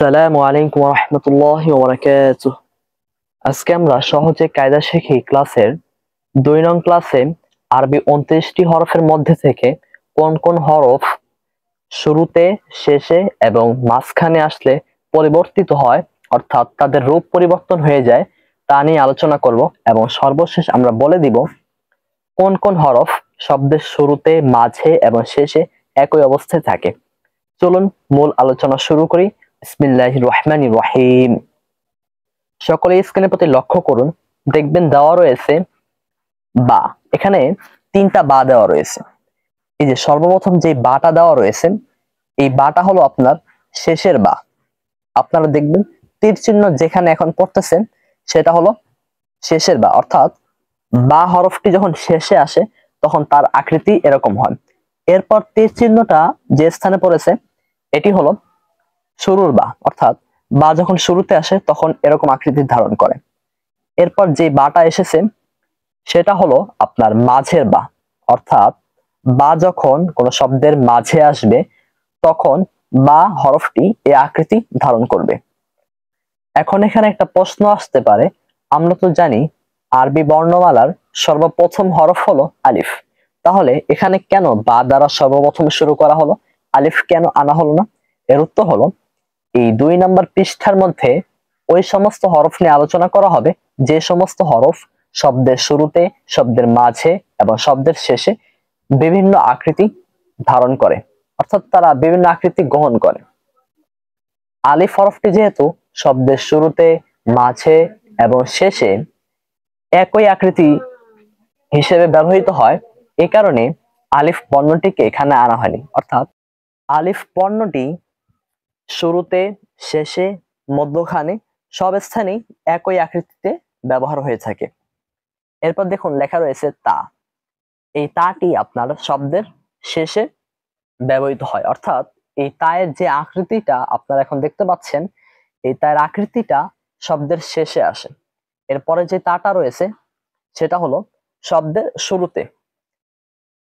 আসসালামু আলাইকুম ওয়া রাহমাতুল্লাহি ওয়া বারাকাতুহু। আজকে আমরা সহজে কায়দা শিখি ক্লাসের 2 নং ক্লাসে আরবি 29টি হরফের মধ্যে থেকে কোন কোন হরফ শুরুতে, শেষে এবং মাঝখানে আসলে পরিবর্তিত হয়, অর্থাৎ তাদের রূপ পরিবর্তন হয়ে যায়, তা নিয়ে আলোচনা করব এবং সর্বশেষ আমরা বলে দিব কোন কোন হরফ শব্দের শুরুতে, মাঝে এবং শেষে একই অবস্থায় থাকে। চলুন মূল আলোচনা শুরু করি। বিসমিল্লাহির রহমানির রহিম। সকলে স্ক্রিনের প্রতি লক্ষ্য করুন, দেখবেন দেওয়া রয়েছে বা। এখানে 3টা বা দেওয়া রয়েছে। এই যে সর্বপ্রথম যে বাটা দেওয়া রয়েছে, এই বাটা হলো আপনার শেষের বা। আপনারা দেখবেন তীর চিহ্ন যেখানে এখন পড়তেছেন সেটা হলো শেষের বা, অর্থাৎ বা হরফটি যখন শেষে আসে তখন তার আকৃতি এরকম হয়। এরপর তীর চিহ্নটা যে স্থানে পড়েছে এটি হলো শুরুর বা, অর্থাৎ বা যখন শুরুতে আসে তখন এরকম আকৃতি ধারণ করে। এরপর যে বাটা এসেছে সেটা হলো আপনার মাঝের বা, অর্থাৎ বা যখন কোনো শব্দের মাঝে আসবে তখন বা হরফটি এই আকৃতি ধারণ করবে। এখন এখানে একটা প্রশ্ন আসতে পারে, আমরা তো জানি আরবি বর্ণমালার সর্বপ্রথম হরফ হলো আলিফ, তাহলে এখানে কেন বা দ্বারা সর্বপ্রথম শুরু করা হলো, আলিফ কেন আনা হলো না? এর উত্তর হলো এই 2 নম্বর পৃষ্ঠার মধ্যে ওই সমস্ত হরফ নিয়ে আলোচনা করা হবে যে সমস্ত হরফ শব্দের শুরুতে, শব্দের মাঝে এবং শব্দের শেষে বিভিন্ন আকৃতি ধারণ করে, অর্থাৎ তারা বিভিন্ন আকৃতি গ্রহণ করে। আলিফ হরফটি যেহেতু শব্দের শুরুতে, মাঝে এবং শেষে একই আকৃতি হিসেবে ব্যবহৃত হয়, এ কারণে আলিফ বর্ণটিকে এখানে আনা হয়নি। অর্থাৎ আলিফ বর্ণটি শুরুতে, শেষে, মধ্যখানে সব স্থানেই একই আকৃতিতে ব্যবহার হয়ে থাকে। এরপর দেখুন লেখা রয়েছে তা। এই তাটি আপনার শব্দের শেষে ব্যবহৃত হয়, অর্থাৎ এই তায়ের যে আকৃতিটা আপনারা এখন দেখতে পাচ্ছেন, এই তায়ের আকৃতিটা শব্দের শেষে আসে। এরপরে যে তাটা রয়েছে সেটা হলো শব্দের শুরুতে।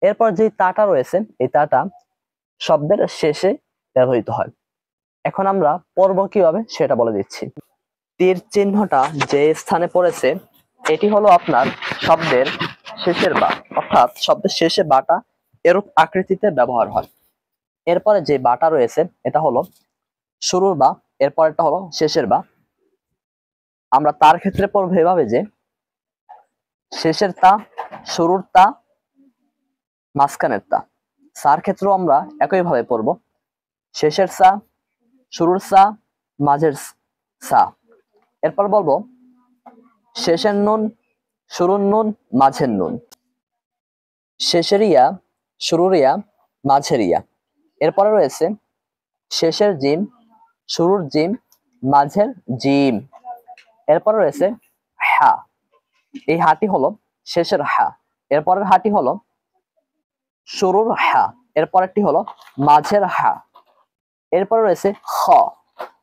এরপর যে তাটা রয়েছে এই তাটা শব্দের শেষে ব্যবহৃত হয়। এখন আমরা পড়ব কিভাবে সেটা বলে দিচ্ছি। তীর চিহ্নটা যে স্থানে পড়েছে এটি হলো আপনার শব্দের শেষের বা, অর্থাৎ শব্দের শেষে বাটা এরূপ আকৃতিতে ব্যবহার হয়। এরপরে যে বাটা রয়েছে এটা হলো শুরুর বা, এরপরটা হলো শেষের বা। আমরা তার ক্ষেত্রে পড়বো এভাবে যে শেষের তা, শুরুর তা, মাঝখানের তা। সার ক্ষেত্রেও আমরা একইভাবে পড়বো শেষের সা, শুরুর সা, মাঝের সা। এরপর বলবো শেষের নুন, শুরুর নুন, মাঝের নুন। শেষের ইয়া, শুরুর ইয়া, মাঝের ইয়া। এরপরে রয়েছে শেষের জিম, শুরুর জিম, মাঝের জিম। এরপরে রয়েছে হা। এই হাটি হলো শেষের হা। এরপরের হাটি হলো শুরুর হা। এরপরেরটি হলো মাঝের হা। এরপরে রয়েছে খ।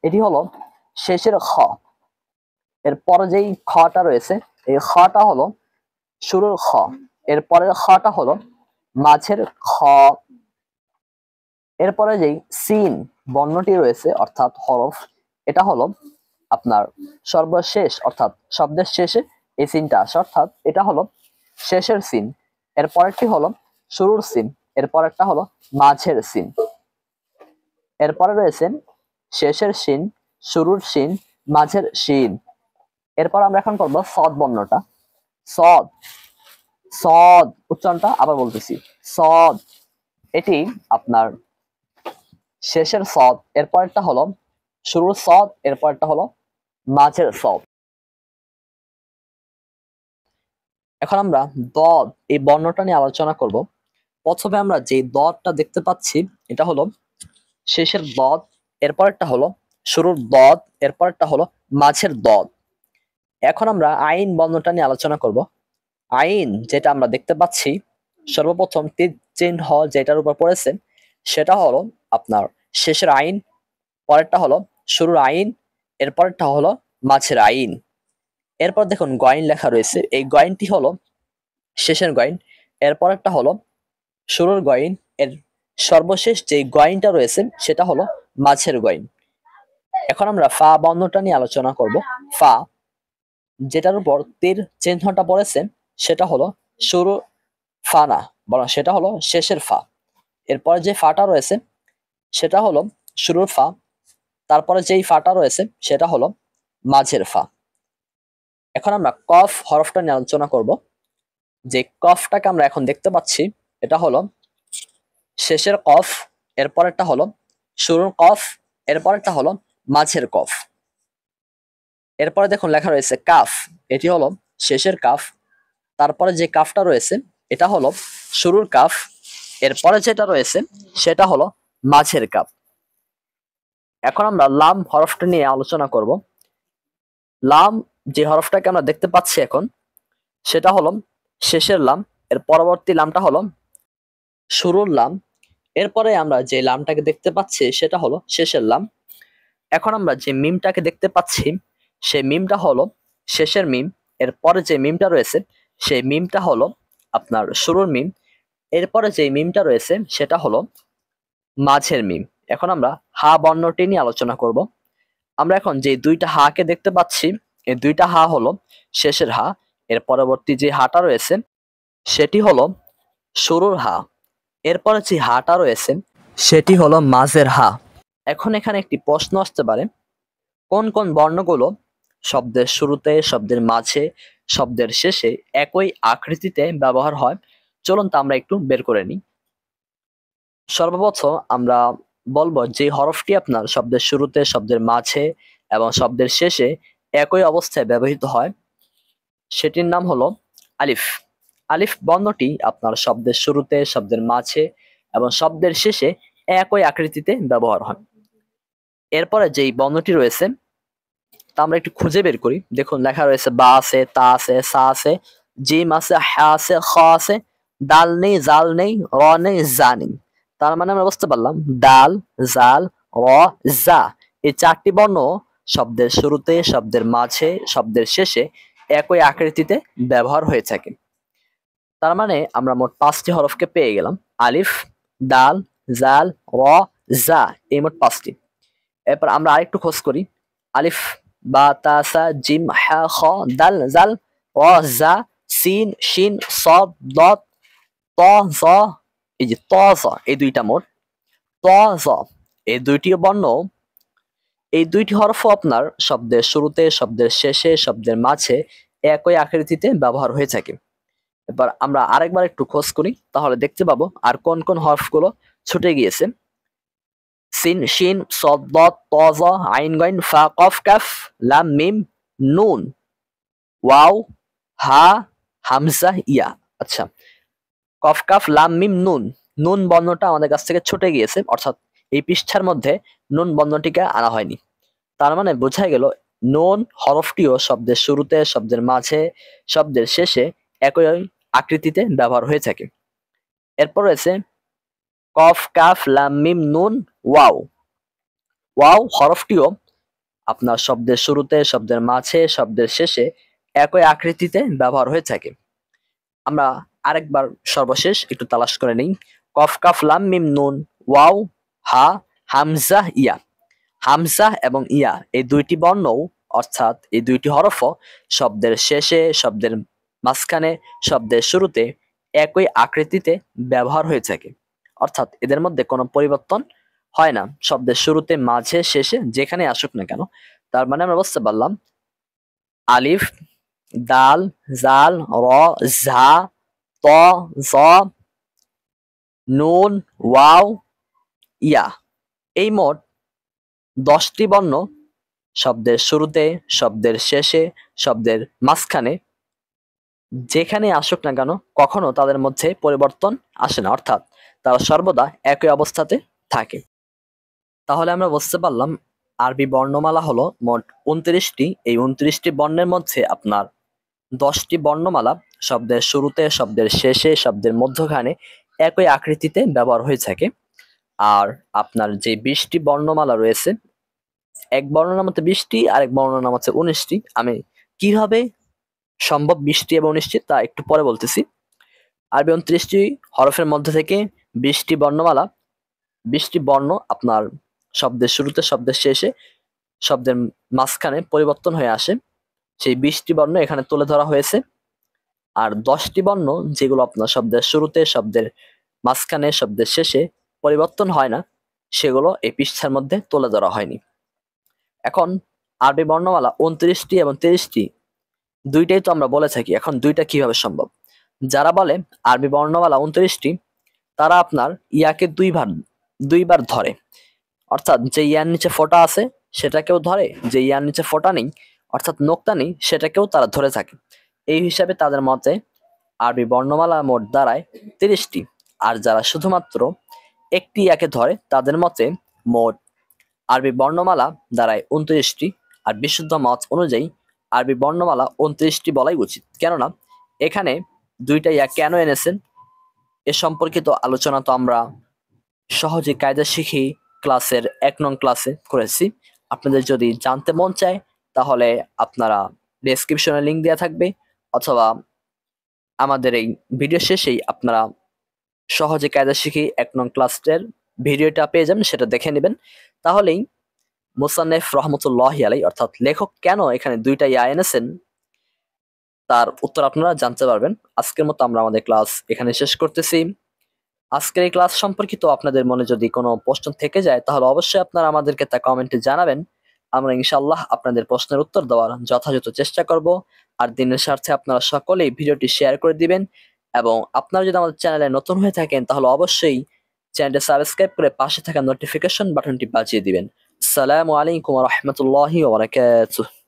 এটি হলো শেষের খ। এরপরে যেই খটা রয়েছে এই খটা হলো শুরুর খ। এরপরের খটা হলো মাঝের খ। এরপরে যেই সিন বর্ণটি রয়েছে অর্থাৎ হরফ, এটা হলো আপনার সর্বশেষ, অর্থাৎ শব্দের শেষে এই সিনটা আসে, অর্থাৎ এটা হলো শেষের সিন। এর পরেরটি হলো শুরুর সিন। এর পরেরটা হলো মাঝের সিন। এরপরে রয়েছে শেষের সিন, শুরুর সিন, মাঝের সিন। এরপর আমরা এখন করবো সদ বর্ণটা। সদ, সদ উচ্চারণটা আবার বলতেছি সদ। এটি আপনার শেষের সদ, এরপরটা হলো শুরুর সদ, এরপরটা হলো মাঝের সদ। এখন আমরা দদ এই বর্ণটা নিয়ে আলোচনা করব। প্রথমে আমরা যে দদটা দেখতে পাচ্ছি এটা হলো শেষের দদ, এরপরটা হলো শুরুর দদ, এরপরটা হলো মাঝের দদ। এখন আমরা আইন বর্ণটা নিয়ে আলোচনা করব। আইন যেটা আমরা দেখতে পাচ্ছি সর্বপ্রথম তীর চিহ্ন যেটার উপর পড়েছে সেটা হলো আপনার শেষের আইন, পরেরটা হলো শুরুর আইন, এরপরটা হলো মাঝের আইন। এরপর দেখুন গয়েন লেখা রয়েছে, এই গয়েনটি হলো শেষের গয়েন, এরপরটা হলো শুরুর গয়েন, এর সর্বশেষ যে গয়েনটা রয়েছে সেটা হলো মাঝের গয়েন। এখন আমরা ফা বর্ণটা নিয়ে আলোচনা করব। ফা, যেটার উপর তীর চিহ্নটা পড়েছে সেটা হলো শুরু ফা না, বরং সেটা হলো শেষের ফা। এরপরে যে ফাটা রয়েছে সেটা হলো শুরুর ফা, তারপরে যেই ফাটা রয়েছে সেটা হলো মাঝের ফা। এখন আমরা কফ হরফটা নিয়ে আলোচনা করব। যে কফটাকে আমরা এখন দেখতে পাচ্ছি এটা হলো শেষের কফ, এরপরেরটা হলো শুরুর কফ, এরপরেরটা হলো মাঝের কফ। এরপরে দেখুন লেখা রয়েছে কাফ, এটি হলো শেষের কাফ। তারপরে যে কাফটা রয়েছে এটা হলো শুরুর কাফ, এরপরে যেটা রয়েছে সেটা হলো মাঝের কাফ। এখন আমরা লাম হরফটা নিয়ে আলোচনা করব। লাম যে হরফটাকে আমরা দেখতে পাচ্ছি এখন সেটা হলো শেষের লাম, এর পরবর্তী লামটা হলো শুরুর লাম, এরপরে আমরা যে লামটাকে দেখতে পাচ্ছি সেটা হলো শেষের লাম। এখন আমরা যে মিমটাকে দেখতে পাচ্ছি সেই মিমটা হলো শেষের মিম, এরপরে যে মিমটা রয়েছে সেই মিমটা হলো আপনার শুরুর মিম, এরপরে যে মিমটা রয়েছে সেটা হলো মাঝের মিম। এখন আমরা হা বর্ণটি নিয়ে আলোচনা করব। আমরা এখন যে দুইটা হাকে দেখতে পাচ্ছি এই দুইটা হা হলো শেষের হা, এর পরবর্তী যে হাটা রয়েছে সেটি হলো শুরুর হা, এরপরে যে হাটা রয়েছে সেটি হলো মাঝের হা। এখন এখানে একটি প্রশ্ন আসতে পারে, কোন কোন বর্ণগুলো শব্দের শুরুতে, শব্দের মাঝে, শব্দের শেষে একই আকৃতিতে ব্যবহার হয়? চলুন তা আমরা একটু বের করে নিই। সর্বপ্রথম আমরা বলবো যে হরফটি আপনার শব্দের শুরুতে, শব্দের মাঝে এবং শব্দের শেষে একই অবস্থায় ব্যবহৃত হয় সেটির নাম হলো আলিফ। আলিফ বর্ণটি আপনার শব্দের শুরুতে, শব্দের মাঝে এবং শব্দের শেষে একই আকৃতিতে ব্যবহার হয়। এরপরে যেই বর্ণটি রয়েছে তা আমরা একটু খুঁজে বের করি। দেখুন লেখা রয়েছে বা আছে, তা আছে, সা আছে, জিম আছে, হা আছে, খ আছে, দাল নেই, জাল নেই, র নেই, জা নেই। তার মানে আমরা বুঝতে পারলাম দাল, জাল, র, জা এই চারটি বর্ণ শব্দের শুরুতে, শব্দের মাঝে, শব্দের শেষে একই আকৃতিতে ব্যবহার হয়ে থাকে। তার মানে আমরা মোট 5টি হরফকে পেয়ে গেলাম, আলিফ, দাল, জাল, র, জা, এই মোট 5টি। এরপর আমরা আরেকটু খোঁজ করি, আলিফ, বা, তা, সা, জিম, হা, খ, দাল, জাল, র, জা, সিন, শিন, সদ, দত, ত, জ, এই যে ত, জ এই দুইটা মোট, ত, জ এই দুইটি বর্ণ, এই দুইটি হরফও আপনার শব্দের শুরুতে, শব্দের শেষে, শব্দের মাঝে একই আকৃতিতে ব্যবহার হয়ে থাকে। এবার আমরা আরেকবার একটু খোঁজ করি, তাহলে দেখতে পাবো আর কোন কোন হরফগুলো ছুটে গিয়েছে। সিন, শিন, সদ, দত, ত, জ, আইন, গাইন, ফা, কফ, কাফ, লাম, মিম, নুন, ওয়াও, হা, হামজা, ইয়া। আচ্ছা, কফ, কাফ, লাম, মিম, নুন, নুন বর্ণটা আমাদের কাছ থেকে ছুটে গিয়েছে, অর্থাৎ এই পৃষ্ঠার মধ্যে নুন বর্ণটিকে আনা হয়নি। তার মানে বোঝা গেল নুন হরফটিও শব্দের শুরুতে, শব্দের মাঝে, শব্দের শেষে একই আকৃতিতে ব্যবহার হয়ে থাকে। এরপর রয়েছে কফ, কাফ, লাম, মিম, নুন, ওয়াও। ওয়াও হরফটিও আপনার শব্দের শুরুতে, শব্দের মাঝে, শব্দের শেষে একই আকৃতিতে ব্যবহার হয়ে থাকে। আমরা আরেকবার সর্বশেষ একটু তালাশ করে নিই, কফ, কাফ, লাম, মিম, নুন, ওয়াও, হা, হামজা, ইয়া। হামজা এবং ইয়া এই দুইটি বর্ণও, অর্থাৎ এই দুইটি হরফও শব্দের শেষে, শব্দের মাঝখানে, শব্দের শুরুতে একই আকৃতিতে ব্যবহার হয়ে থাকে, অর্থাৎ এদের মধ্যে কোনো পরিবর্তন হয় না, শব্দের শুরুতে, মাঝে, শেষে যেখানে আসুক না কেন। তার মানে আমরা বুঝতে পারলাম আলিফ, দাল, জাল, র, ঝা, ত, জ, নুন, ওয়াও, ইয়া এই মোট 10টি বর্ণ শব্দের শুরুতে, শব্দের শেষে, শব্দের মাঝখানে যেখানে আসুক না কেন কখনো তাদের মধ্যে পরিবর্তন আসে না, অর্থাৎ তারা সর্বদা একই অবস্থাতে থাকে। তাহলে আমরা বুঝতে পারলাম আরবি বর্ণমালা হলো মোট 29টি। এই 29টি বর্ণের মধ্যে আপনার 10টি বর্ণমালা শব্দের শুরুতে, শব্দের শেষে, শব্দের মধ্যখানে একই আকৃতিতে ব্যবহার হয়ে থাকে। আর আপনার যে 20টি বর্ণমালা রয়েছে, এক বর্ণনার মধ্যে 20টি, আরেক বর্ণনার মধ্যে 19টি। আমি কিভাবে সম্ভব 20টি এবং 19টি তা একটু পরে বলতেছি। আরবি 29টি হরফের মধ্যে থেকে 20টি বর্ণমালা, 20টি বর্ণ আপনার শব্দের শুরুতে, শব্দের শেষে, শব্দের মাঝখানে পরিবর্তন হয়ে আসে, সেই 20টি বর্ণ এখানে তুলে ধরা হয়েছে। আর 10টি বর্ণ যেগুলো আপনার শব্দের শুরুতে, শব্দের মাঝখানে, শব্দের শেষে পরিবর্তন হয় না, সেগুলো এই পৃষ্ঠার মধ্যে তুলে ধরা হয়নি। এখন আরবি বর্ণমালা 29টি এবং 30টি, দুইটাই তো আমরা বলে থাকি, এখন দুইটা কিভাবে সম্ভব? যারা বলে আরবি বর্ণমালা 29টি, তারা আপনার ইয়াকে দুইবার ধরে, অর্থাৎ যে ইয়ার নিচে ফোঁটা আছে সেটাকেও ধরে, যে ইয়ার নিচে ফোঁটা নেই অর্থাৎ নোক্তা নেই সেটাকেও তারা ধরে থাকে। এই হিসাবে তাদের মতে আরবি বর্ণমালা মোট দাঁড়ায় 30টি। আর যারা শুধুমাত্র একটি ইয়াকে ধরে তাদের মতে মোট আরবি বর্ণমালা দাঁড়ায় 29টি। আর বিশুদ্ধ মত অনুযায়ী আরবি বর্ণমালা 29টি বলাই উচিত, কেননা এখানে দুইটা ইয়া কেন এনেছেন এ সম্পর্কিত আলোচনা তো আমরা সহজে কায়দা শিখি ক্লাসের 1 নং ক্লাসে করেছি। আপনাদের যদি জানতে মন চায় তাহলে আপনারা ডেসক্রিপশনে লিংক দেওয়া থাকবে, অথবা আমাদের এই ভিডিও শেষেই আপনারা সহজে কায়দা শিখি 1 নং ক্লাসের ভিডিওটা পেয়ে যাবেন, সেটা দেখে নেবেন। তাহলেই মুসান্নেফ রহমতুল্লাহি আলাইহি অর্থাৎ লেখক কেন এখানে দুইটা ইয়া এনেছেন তার উত্তর আপনারা জানতে পারবেন। আজকের মতো আমরা আমাদের ক্লাস এখানে শেষ করতেছি। আজকের এই ক্লাস সম্পর্কিত আপনাদের মনে যদি কোনো প্রশ্ন থেকে যায় তাহলে অবশ্যই আপনারা আমাদেরকে তা কমেন্টে জানাবেন। আমরা ইনশাআল্লাহ আপনাদের প্রশ্নের উত্তর দেওয়ার যথাযথ চেষ্টা করব। আর দিনের স্বার্থে আপনারা সকলেই ভিডিওটি শেয়ার করে দিবেন, এবং আপনারা যদি আমাদের চ্যানেলে নতুন হয়ে থাকেন তাহলে অবশ্যই চ্যানেলটি সাবস্ক্রাইব করে পাশে থাকা নোটিফিকেশন বাটনটি বাজিয়ে দিবেন। আসসালামু আলাইকুম ওয়া রাহমাতুল্লাহি ওয়া বারাকাতুহু।